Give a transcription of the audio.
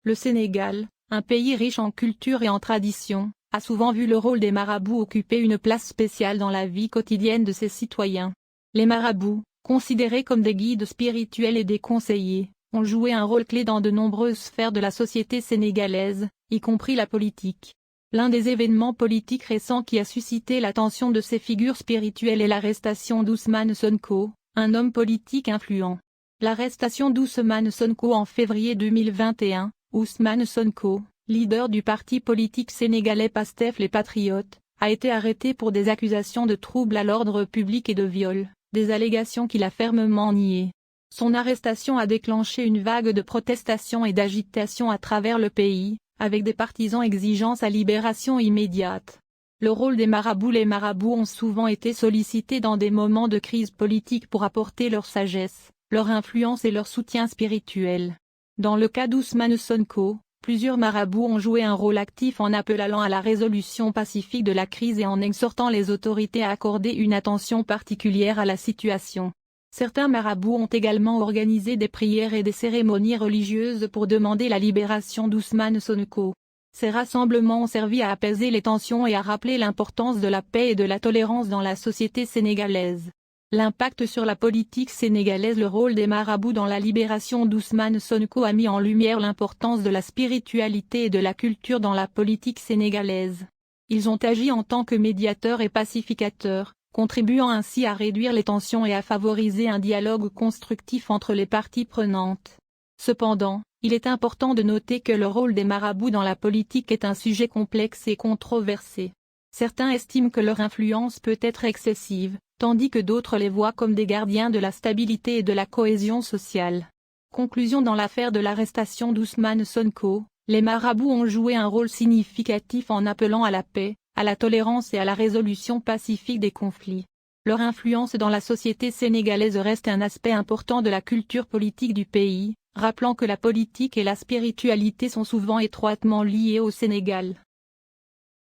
Le Sénégal, un pays riche en culture et en tradition, a souvent vu le rôle des marabouts occuper une place spéciale dans la vie quotidienne de ses citoyens. Les marabouts, considérés comme des guides spirituels et des conseillers, ont joué un rôle clé dans de nombreuses sphères de la société sénégalaise, y compris la politique. L'un des événements politiques récents qui a suscité l'attention de ces figures spirituelles est l'arrestation d'Ousmane Sonko, un homme politique influent. L'arrestation d'Ousmane Sonko en février 2021, Ousmane Sonko, leader du parti politique sénégalais Pastef les Patriotes, a été arrêté pour des accusations de troubles à l'ordre public et de viol, des allégations qu'il a fermement niées. Son arrestation a déclenché une vague de protestations et d'agitation à travers le pays, avec des partisans exigeant sa libération immédiate. Le rôle des marabouts. Les marabouts ont souvent été sollicités dans des moments de crise politique pour apporter leur sagesse, leur influence et leur soutien spirituel. Dans le cas d'Ousmane Sonko, plusieurs marabouts ont joué un rôle actif en appelant à la résolution pacifique de la crise et en exhortant les autorités à accorder une attention particulière à la situation. Certains marabouts ont également organisé des prières et des cérémonies religieuses pour demander la libération d'Ousmane Sonko. Ces rassemblements ont servi à apaiser les tensions et à rappeler l'importance de la paix et de la tolérance dans la société sénégalaise. L'impact sur la politique sénégalaise. Le rôle des marabouts dans la libération d'Ousmane Sonko a mis en lumière l'importance de la spiritualité et de la culture dans la politique sénégalaise. Ils ont agi en tant que médiateurs et pacificateurs, contribuant ainsi à réduire les tensions et à favoriser un dialogue constructif entre les parties prenantes. Cependant, il est important de noter que le rôle des marabouts dans la politique est un sujet complexe et controversé. Certains estiment que leur influence peut être excessive, tandis que d'autres les voient comme des gardiens de la stabilité et de la cohésion sociale. Conclusion. Dans l'affaire de l'arrestation d'Ousmane Sonko, les marabouts ont joué un rôle significatif en appelant à la paix, à la tolérance et à la résolution pacifique des conflits. Leur influence dans la société sénégalaise reste un aspect important de la culture politique du pays, rappelant que la politique et la spiritualité sont souvent étroitement liées au Sénégal.